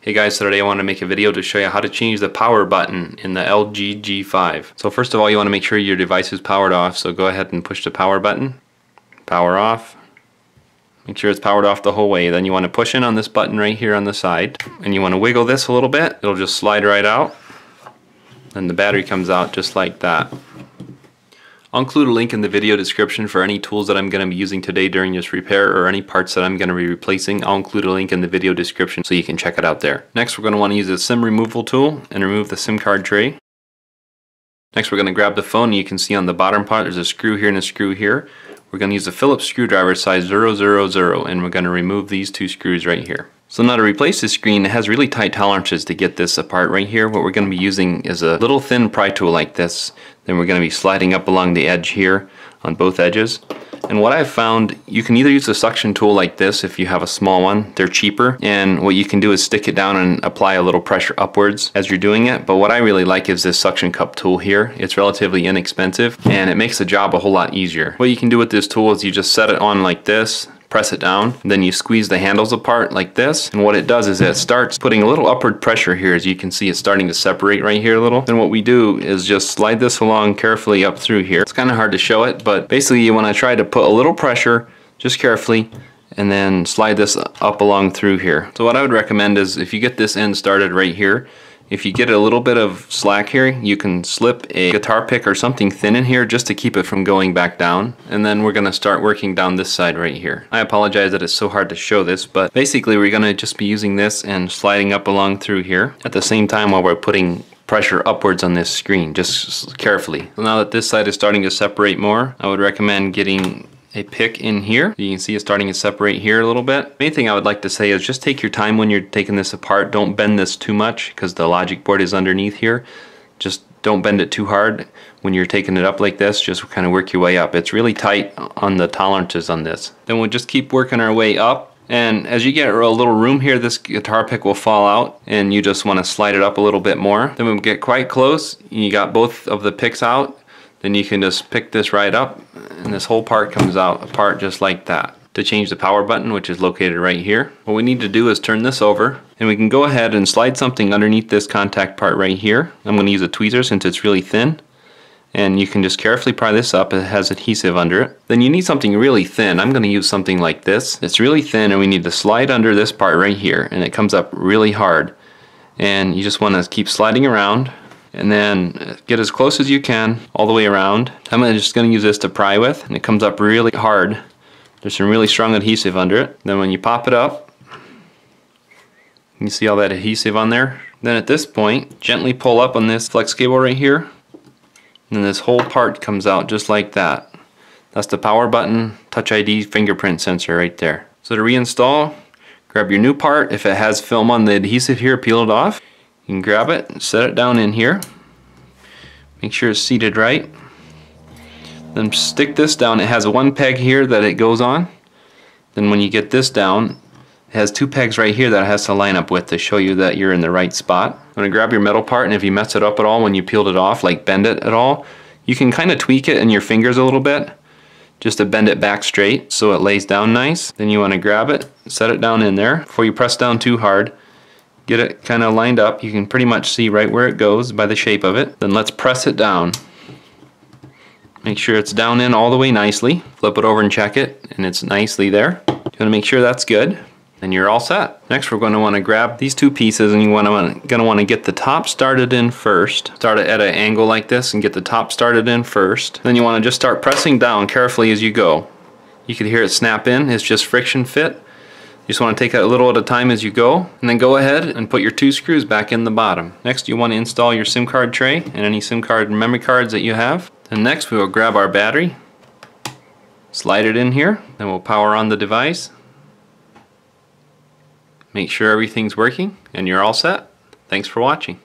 Hey guys, so today I want to make a video to show you how to change the power button in the LG G5. So first of all, you want to make sure your device is powered off, so go ahead and push the power button. Power off. Make sure it's powered off the whole way. Then you want to push in on this button right here on the side, and you want to wiggle this a little bit. It'll just slide right out. Then the battery comes out just like that. I'll include a link in the video description for any tools that I'm going to be using today during this repair, or any parts that I'm going to be replacing. I'll include a link in the video description so you can check it out there. Next, we're going to want to use the SIM removal tool and remove the SIM card tray. Next, we're going to grab the phone, and you can see on the bottom part there's a screw here and a screw here. We're going to use a Phillips screwdriver size 000, and we're going to remove these two screws right here. So now to replace this screen, it has really tight tolerances to get this apart right here. What we're going to be using is a little thin pry tool like this. Then we're going to be sliding up along the edge here on both edges. And what I've found, you can either use a suction tool like this if you have a small one. They're cheaper. And what you can do is stick it down and apply a little pressure upwards as you're doing it. But what I really like is this suction cup tool here. It's relatively inexpensive and it makes the job a whole lot easier. What you can do with this tool is you just set it on like this, press it down, then you squeeze the handles apart like this, and what it does is it starts putting a little upward pressure here. As you can see, it's starting to separate right here a little. Then what we do is just slide this along carefully up through here. It's kind of hard to show it, but basically you want to try to put a little pressure just carefully and then slide this up along through here. So what I would recommend is if you get this end started right here, if you get a little bit of slack here, you can slip a guitar pick or something thin in here just to keep it from going back down. And then we're going to start working down this side right here. I apologize that it's so hard to show this, but basically we're going to just be using this and sliding up along through here at the same time while we're putting pressure upwards on this screen, just carefully. So now that this side is starting to separate more, I would recommend getting a pick in here. You can see it's starting to separate here a little bit. Main thing I would like to say is just take your time when you're taking this apart. Don't bend this too much because the logic board is underneath here. Just don't bend it too hard when you're taking it up like this. Just kind of work your way up. It's really tight on the tolerances on this. Then we'll just keep working our way up. And as you get a little room here, this guitar pick will fall out and you just want to slide it up a little bit more. Then when we get quite close, you got both of the picks out. Then you can just pick this right up and this whole part comes out apart just like that. To change the power button, which is located right here, what we need to do is turn this over, and we can go ahead and slide something underneath this contact part right here. I'm going to use a tweezer since it's really thin, and you can just carefully pry this up. It has adhesive under it. Then you need something really thin. I'm going to use something like this. It's really thin, and we need to slide under this part right here, and it comes up really hard. And you just want to keep sliding around and then get as close as you can all the way around. I'm just going to use this to pry with, and it comes up really hard. There's some really strong adhesive under it. Then when you pop it up, you see all that adhesive on there. Then at this point, gently pull up on this flex cable right here, and then this whole part comes out just like that. That's the power button Touch ID fingerprint sensor right there. So to reinstall, grab your new part. If it has film on the adhesive here, peel it off. You can grab it and set it down in here. Make sure it's seated right. Then stick this down. It has one peg here that it goes on. Then when you get this down, it has two pegs right here that it has to line up with to show you that you're in the right spot. I'm going to grab your metal part, and if you mess it up at all when you peeled it off, like bend it at all, you can kind of tweak it in your fingers a little bit just to bend it back straight so it lays down nice. Then you want to grab it, set it down in there before you press down too hard. Get it kind of lined up. You can pretty much see right where it goes by the shape of it. Then let's press it down. Make sure it's down in all the way nicely. Flip it over and check it, and it's nicely there. You want to make sure that's good, and you're all set. Next, we're going to want to grab these two pieces, and you're going to want to get the top started in first. Start it at an angle like this and get the top started in first. Then you want to just start pressing down carefully as you go. You can hear it snap in. It's just friction fit. You just want to take it a little at a time as you go, and then go ahead and put your two screws back in the bottom. Next, you want to install your SIM card tray and any SIM card and memory cards that you have. Then next, we will grab our battery, slide it in here, then we'll power on the device. Make sure everything's working, and you're all set. Thanks for watching.